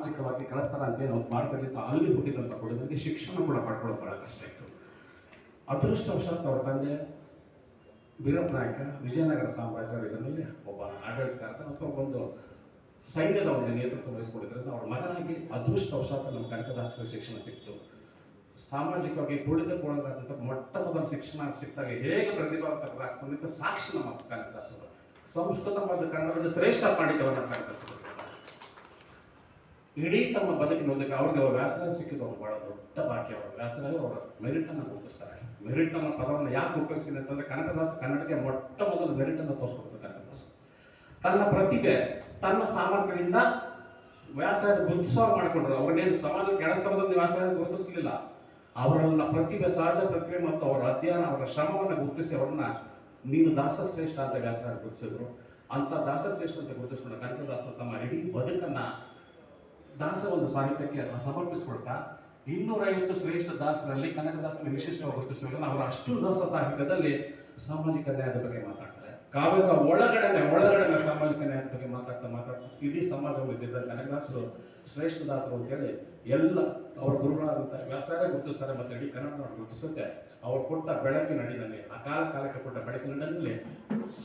ಸಾಮಾಜಿಕವಾಗಿ ಕಳಿಸ್ತಾರ ಅಂತ ಏನು ಮಾಡ್ತಿರ್ಲಿತ್ತು, ಅಲ್ಲಿ ಹುಟ್ಟಿದಂಥ ಹುಡುಗರಿಗೆ ಶಿಕ್ಷಣ ಕೂಡ ಪಡ್ಕೊಳ್ಳೋದು ಭಾಳ ಕಷ್ಟ ಇತ್ತು. ಅದೃಷ್ಟವಶಾತ್ ಅವರ ತಂದೆ ವೀರಪ್ಪ ನಾಯಕ ವಿಜಯನಗರ ಸಾಮ್ರಾಜ್ಯದ ಇದರಲ್ಲಿ ಒಬ್ಬ ಆಡಳಿತಗಾರ ಅಥವಾ ಒಂದು ಸೈನ್ಯದ ಒಂದು ನೇತೃತ್ವ ವಹಿಸ್ಕೊಂಡಿದ್ದರಿಂದ ಅವ್ರ ಮಗನಾಗಿ ಅದೃಷ್ಟವಶಾತ್ ನಮ್ಮ ಕನಕದಾಸರಿಗೆ ಶಿಕ್ಷಣ ಸಿಕ್ತು. ಸಾಮಾಜಿಕವಾಗಿ ತುಳಿತಕ್ಕೊಳಗಾದಂಥ ಮೊಟ್ಟ ಮೊದಲ ಶಿಕ್ಷಣ ಸಿಕ್ಕಿದಾಗ ಹೇಗೆ ಪ್ರತಿಭಾವಂತರಾಗ್ತದೆ ಸಾಕ್ಷಿ ನಮ್ಮ ಕನಕದಾಸರು. ಸಂಸ್ಕೃತ ಮತ್ತು ಕನ್ನಡದಲ್ಲಿ ಶ್ರೇಷ್ಠ ಪಾಂಡಿತ್ಯವನ್ನು ಕನಕದಾಸರು ಇಡೀ ತಮ್ಮ ಬದುಕಿನೊಂದಿಗೆ ಅವ್ರಿಗೆ ಅವ್ರ ವ್ಯಾಸರಾಜ ಸಿಕ್ಕಿದ್ದು ಅವ್ರು ಬಹಳ ದೊಡ್ಡ ಭಾಗ್ಯ. ಅವ್ರ ವ್ಯಾಸರಾಜ ಅವರ ಮೆರಿಟನ್ನು ಗುರುತಿಸ್ತಾರೆ. ಮೆರಿಟ್ ಅನ್ನೋ ಪದವನ್ನು ಯಾಕೆ ಉಪಯೋಗಿಸಿದೆ ಅಂತಂದ್ರೆ ಕನಕದಾಸ ಕನ್ನಡಕ್ಕೆ ಮೊಟ್ಟ ಮೊದಲು ಮೆರಿಟನ್ನು ತೋರಿಸ್ಕೊಡ್ತಾರೆ. ಕನಕದಾಸ ತನ್ನ ಪ್ರತಿಭೆ ತನ್ನ ಸಾಮರ್ಥ್ಯದಿಂದ ವ್ಯಾಸರಾಜ ಗುರುತಿಸುವ ಮಾಡಿಕೊಂಡ್ರು. ಅವ್ರನ್ನೇನು ಸಮಾಜಕ್ಕೆ ಕೆಳಸ್ತರದಲ್ಲಿ ವ್ಯಾಸರಾಜ ಗುರುತಿಸಲಿಲ್ಲ. ಅವರನ್ನ ಪ್ರತಿಭೆ, ಸಹಜ ಪ್ರತಿಭೆ ಮತ್ತು ಅವರ ಅಧ್ಯಯನ, ಅವರ ಶ್ರಮವನ್ನು ಗುರುತಿಸಿ ಅವ್ರನ್ನ ನೀನು ದಾಸಶ್ರೇಷ್ಠ ಅಂತ ವ್ಯಾಸರಾಜ ಗುರುತಿಸಿದ್ರು. ಅಂತ ದಾಸಶ್ರೇಷ್ಠ ಅಂತ ಗುರುತಿಸ್ಕೊಂಡ ಕನಕದಾಸ ತಮ್ಮ ಇಡೀ ಬದುಕನ್ನ ದಾಸ ಒಂದು ಸಾಹಿತ್ಯಕ್ಕೆ ಸಮರ್ಪಿಸ್ಕೊಳ್ತಾ 250 ಶ್ರೇಷ್ಠ ದಾಸರಲ್ಲಿ ಕನಕದಾಸನ ವಿಶಿಷ್ಟವಾಗಿ ಗುರುತಿಸಿದ್ರು. ಅವರು ಅಷ್ಟು ದಾಸ ಸಾಹಿತ್ಯದಲ್ಲಿ ಸಾಮಾಜಿಕ ನ್ಯಾಯದ ಬಗ್ಗೆ ಮಾತಾಡ್ತಾರೆ. ಕಾವ್ಯದ ಒಳಗಡೆ ಸಾಮಾಜಿಕ ನ್ಯಾಯದ ಬಗ್ಗೆ ಮಾತಾಡ್ತಾ ಇಡೀ ಸಮಾಜವನ್ನು ಇದ್ದಿದ್ದ ಕನಕದಾಸರು ಶ್ರೇಷ್ಠ ದಾಸರು ಅಂತೇಳಿ ಎಲ್ಲ ಅವ್ರ ಗುರುಗಳಾದಂಥ ವ್ಯಾಸರಾಜ ಗುರುತಿಸ್ತಾರೆ. ಮತ್ತು ಇಡೀ ಕನ್ನಡ ಗುರುತಿಸುತ್ತೆ. ಅವ್ರು ಕೊಟ್ಟ ಬೆಳಕಿನ ಅಡಿನಲ್ಲಿ, ಆ ಕಾಲಕ್ಕೆ ಕೊಟ್ಟ ಬೆಳಕಿನ ಅಡಿನಲ್ಲಿ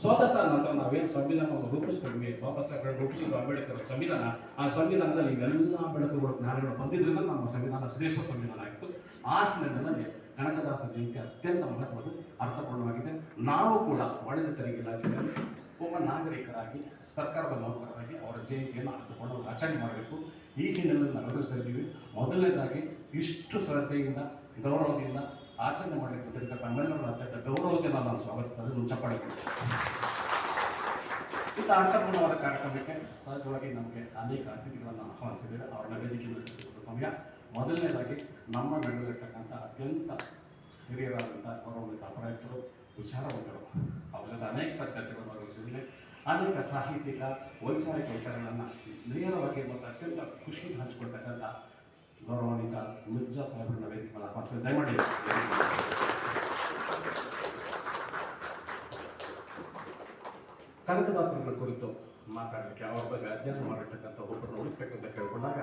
ಸ್ವತಂತ್ರ ನಂತರ ನಾವೇನು ಸಂವಿಧಾನವನ್ನು ರೂಪಿಸ್ಕೊಂಡ್ವಿ, ಬಾಬಾ ಸಾಹೇಬ್ ರೂಪಿಸಿದ್ರು ಅಂಬೇಡ್ಕರ್ ಸಂವಿಧಾನ, ಆ ಸಂವಿಧಾನದಲ್ಲಿ ಇವೆಲ್ಲ ಬೆಳಕುಗಳು ಜ್ಞಾನಗಳು ಬಂದಿದ್ರಿಂದ ನಮ್ಮ ಸಂವಿಧಾನ ಶ್ರೇಷ್ಠ ಸಂವಿಧಾನ ಆಯಿತು. ಆ ಹಿನ್ನೆಲೆಯಲ್ಲಿ ಕನಕದಾಸ ಜಯಂತಿ ಅತ್ಯಂತ ಮಹತ್ವದ ಅರ್ಥಪೂರ್ಣವಾಗಿದೆ. ನಾವು ಕೂಡ ವಾಣಿಜ್ಯ ತೆರಿಗೆ ಇಲಾಖೆಯಲ್ಲಿ ಒಬ್ಬ ನಾಗರಿಕರಾಗಿ, ಸರ್ಕಾರದ ನೌಕರರಾಗಿ ಅವರ ಜಯಂತಿಯನ್ನು ಅರ್ಥಪೂರ್ಣವಾಗಿ ಆಚರಣೆ ಮಾಡಬೇಕು. ಈ ಹಿನ್ನೆಲೆಯಲ್ಲಿ ನಾವೆಲ್ಲರೂ ಸೇರಿದ್ದೀವಿ. ಮೊದಲನೇದಾಗಿ ಇಷ್ಟು ಶ್ರದ್ಧೆಯಿಂದ, ಗೌರವದಿಂದ ಆಚರಣೆ ಮಾಡಲಿಕ್ಕೆ ತಮ್ಮೆಲ್ಲರೂ ಅತ್ಯಂತ ಗೌರವದಿಂದ ನಾನು ಸ್ವಾಗತಿಸಿದ್ರೆ ಮುಂಚೆಪಾಡಿ ಇಂಥ ಅರ್ಥಪೂರ್ಣವಾದ ಕಾರ್ಯಕ್ರಮಕ್ಕೆ ಸಹಜವಾಗಿ ನಮಗೆ ಅನೇಕ ಅತಿಥಿಗಳನ್ನು ಆಹ್ವಾನಿಸಿದ್ದೇವೆ. ಅವರ ವೇದಿಕೆ ಸಮಯ ಮೊದಲನೇದಾಗಿ ನಮ್ಮ ನಡುವಿರ್ತಕ್ಕಂಥ ಅತ್ಯಂತ ಹಿರಿಯರಾದಂಥ ಗೌರವಾನ್ವಿತ ಅಪರಾಧಿತರು, ವಿಚಾರವಂತರು, ಅವ್ರ ಜೊತೆ ಅನೇಕ ಸಾರಿ ಚರ್ಚೆಗಳು ಭಾಗವಹಿಸಿದ್ದೇನೆ. ಅನೇಕ ಸಾಹಿತ್ಯಿಕ ವೈಚಾರಿಕ ವಿಚಾರಗಳನ್ನು ನೇರವಾಗಿ ಮತ್ತು ಅತ್ಯಂತ ಖುಷಿಯಿಂದ ಹಂಚಿಕೊಳ್ತಕ್ಕಂಥ ಗೌರವಾನ್ವಿತ ಮಿರ್ಜಾ ಸಾಹೇಬ್ರನ್ನ ವೇದಿಕೆ ಮೇಲೆ ಆಹ್ವಾನಿಸಿದೆ. ದಯಮಾಡಿ ಕನಕದಾಸರನ್ನ ಕುರಿತು ಮಾತಾಡಲಿಕ್ಕೆ, ಅವ್ರ ಬಗ್ಗೆ ಅಧ್ಯಯನ ಮಾಡಿರ್ತಕ್ಕಂಥ ಒಬ್ಬರನ್ನು ಹುಡುಕಬೇಕಂತ ಕೇಳಿಕೊಂಡಾಗ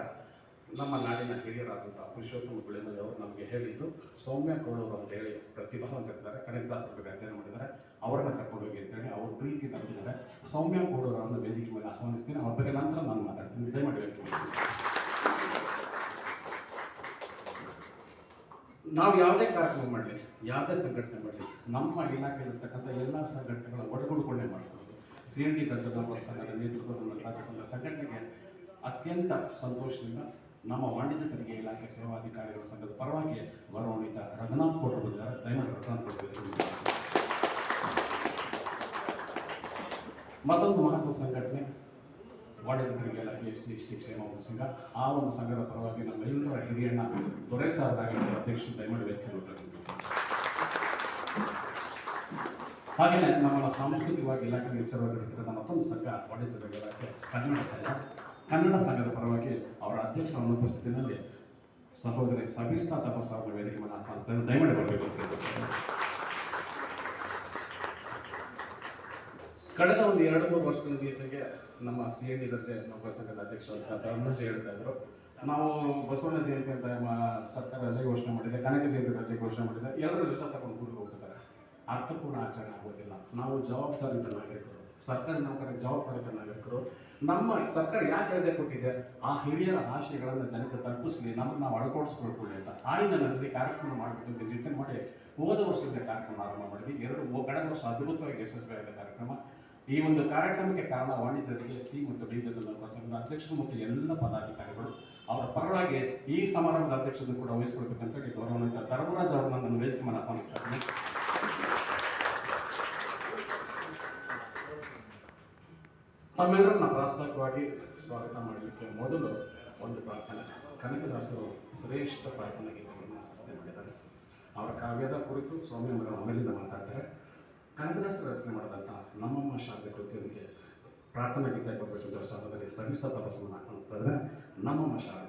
ನಮ್ಮ ನಾಡಿನ ಹಿರಿಯರಾದಂಥ ಪುರುಷೋತ್ತಮ ಗುಳಿಮಲೆ ಅವರು ನಮಗೆ ಹೇಳಿದ್ದು, ಸೌಮ್ಯ ಕೋಳೂರು ಅಂತ ಹೇಳಿ ಪ್ರತಿಭಾವಂತರಿದ್ದಾರೆ, ಕನಕದಾಸರ ಬಗ್ಗೆ ಅಧ್ಯಯನ ಮಾಡಿದ್ದಾರೆ, ಅವರನ್ನು ಕರ್ಕೊಂಡು ಹೋಗಿ ಅಂತೇಳಿ ಅವರು ಪ್ರೀತಿ ನಂಬಿದ್ದಾರೆ. ಸೌಮ್ಯ ಕೋಳೂರು ಅವರನ್ನು ವೇದಿಕೆ ಮೇಲೆ ಆಹ್ವಾನಿಸ್ತೀನಿ. ಅವ್ರ ಬಗ್ಗೆ ನಂತರ ನಾನು ಮಾತಾಡ್ತೀನಿ. ದಯಮಾಡಿ ನಾವು ಯಾವುದೇ ಕಾರ್ಯಕ್ರಮ ಮಾಡಲಿ, ಯಾವುದೇ ಸಂಘಟನೆ ಮಾಡಲಿ, ನಮ್ಮ ಇಲಾಖೆಯಲ್ಲಿರ್ತಕ್ಕಂಥ ಎಲ್ಲ ಸಂಘಟನೆಗಳ ಒಳಗೂಡಿಕೊಂಡೇ ಮಾಡ್ಬೋದು. CND ಕನ್ನಡ ಸಂಘದ ನೇತೃತ್ವವನ್ನು ನಡೆತಕ್ಕಂಥ ಸಂಘಟನೆಗೆ ಅತ್ಯಂತ ಸಂತೋಷದಿಂದ ನಮ್ಮ ವಾಣಿಜ್ಯ ತೆರಿಗೆ ಇಲಾಖೆ ಸೇವಾಧಿಕಾರಿಗಳ ಸಂಘದ ಪರವಾಗಿ ಗೌರವಾನ್ವಿತ ರಘುನಾಥ್ ಕೋಟರು ಬಂದಿದ್ದಾರೆ. ದಯಮಾಡಿ ರಘುನಾಥ್ ಕೋಟರು. ಮತ್ತೊಂದು ಮಹತ್ವದ ಸಂಘಟನೆ ವಾಣಿಜ್ಯ ತೆರಿಗೆ ಇಲಾಖೆ SC/ST ಕ್ಷೇಮ ಒಂದು ಸಂಘ. ಆ ಒಂದು ಸಂಘದ ಪರವಾಗಿ ನಮ್ಮೆಲ್ಲರ ಹಿರಿಯಣ್ಣ ದೊರೆ ಸಾರ್ದಾಗಿ ಅಧ್ಯಕ್ಷರು ದಯಮಾಡಿ ವೇದಿಕೆ. ಹಾಗೆಯೇ ನಮ್ಮ ಸಾಂಸ್ಕೃತಿಕವಾಗಿ ಇಲಾಖೆ ಎಚ್ಚರವಾಗಿರ್ತಕ್ಕಂಥ ಮತ್ತೊಂದು ಸಂಘ ವಾಣಿಜ್ಯ ತೆರಿಗೆ ಇಲಾಖೆ ಕನ್ನಡ ಸಂಘದ ಪರವಾಗಿ ಅವರ ಅಧ್ಯಕ್ಷರ ಅನುಪಸ್ಥಿತಿಯಲ್ಲಿ ಸಹೋದರಿ ಸಬಿಸ್ತಾ ತಪಸ್ ಅವರ ವೇದಿಕೆ ಮೇಲೆ ಆಹ್ವಾನಿಸ್ತಾರೆ. ದಯಮಾಡಿ ಬರಬೇಕು. ಕಳೆದ ಒಂದು 2-3 ವರ್ಷಗಳ ಈಚೆಗೆ ನಮ್ಮ CND ದರ್ಜೆ ನೌಕರ ಸಂಘದ ಅಧ್ಯಕ್ಷರಾದ ಧರ್ಮಜಿ ಹೇಳ್ತಾ ಇದ್ರು, ನಾವು ಬಸವಣ್ಣ ಜಯಂತಿ ಅಂತ ಸರ್ಕಾರ ರಜೆ ಘೋಷಣೆ ಮಾಡಿದೆ, ಕನಕ ಜಯಂತಿ ರಜೆ ಘೋಷಣೆ ಮಾಡಿದೆ, ಎಲ್ಲರೂ ರಜೆ ತಗೊಂಡು ಕೂಡಿಗೆ ಹೋಗ್ತಾರೆ, ಅರ್ಥಪೂರ್ಣ ಆಚರಣೆ ಆಗೋದಿಲ್ಲ. ನಾವು ಜವಾಬ್ದಾರಿತ ನಾಗರಿಕರು, ಸರ್ಕಾರಿ ನೌಕರರಿಗೆ ಜವಾಬ್ದಾರಿತ ನಾಗರಿಕರು. ನಮ್ಮ ಸರ್ಕಾರ ಯಾಕೆ ರಜೆ ಕೊಟ್ಟಿದೆ, ಆ ಹಿರಿಯರ ಆಶಯಗಳನ್ನು ಜನಕ್ಕೆ ತಲುಪಿಸಲಿ, ನಮ್ಮನ್ನು ನಾವು ಅಳವಡಿಸ್ಕೊಳ್ಕೊಳ್ಳಿ ಅಂತ ಆ ಹಿನ್ನೆಲೆಯಲ್ಲಿ ಕಾರ್ಯಕ್ರಮ ಮಾಡಬೇಕು ಅಂತ ಚಿಂತನೆ ಮಾಡಿ ಹೋದ ವರ್ಷದ ಕಾರ್ಯಕ್ರಮ ಆರಂಭ ಮಾಡಿದ್ವಿ. ಕಳೆದ ವರ್ಷ ಅದ್ಭುತವಾಗಿ ಯಶಸ್ವಿಯಾದ ಕಾರ್ಯಕ್ರಮ. ಈ ಒಂದು ಕಾರ್ಯಕ್ರಮಕ್ಕೆ ಕಾರಣ ವಾಣಿಜ್ಯ ತೆರಿಗೆ C ಮತ್ತು D ನೌಕರ ಸಂಘದ ಅಧ್ಯಕ್ಷರು ಮತ್ತು ಎಲ್ಲ ಪದಾಧಿಕಾರಿಗಳು. ಅವರ ಪರವಾಗಿ ಈ ಸಮಾರಂಭದ ಅಧ್ಯಕ್ಷರನ್ನು ಕೂಡ ವಹಿಸಿಕೊಳ್ಬೇಕಂತ ಹೇಳಿ ಗೌರವಾನ್ವಿತ ಧರ್ಮರಾಜ್ ಅವರನ್ನ ನನ್ನ ವೇದಿಕೆ ಮೇಲೆ ಆಹ್ವಾನಿಸ್ತಾ ಇದ್ದೀನಿ. ತಮ್ಮೆಲ್ಲರನ್ನ ಪ್ರಾಸ್ತಾವಿಕವಾಗಿ ಸ್ವಾಗತ ಮಾಡಲಿಕ್ಕೆ ಮೊದಲು ಒಂದು ಪ್ರಾರ್ಥನೆ. ಕನಕದಾಸರು ಶ್ರೇಷ್ಠ ಪ್ರಾರ್ಥನಾ ಗೀತೆಗಳನ್ನು ರಚನೆ ಮಾಡಿದ್ದಾರೆ. ಅವರ ಕಾವ್ಯದ ಕುರಿತು ಸೌಮ್ಯ ಆಮೇಲಿಂದ ಮಾತಾಡ್ತಾರೆ. ಕನಕದಾಸರು ರಚನೆ ಮಾಡಿದಂಥ ನಮ್ಮಮ್ಮ ಶಾರದೆ ಕೃತಿಯೊಂದಿಗೆ ಪ್ರಾರ್ಥನಾ ಗೀತೆ ಕೊಡಬೇಕೆಂದು ಸಹೋದರಿ ಸಬಿಸ್ತಾ ತಪಸ್ಸನ್ನು ಆಹ್ವಾನಿಸ್ತಾ ಇದ್ದಾರೆ. ನಮ್ಮಮ್ಮ ಶಾರದೆ.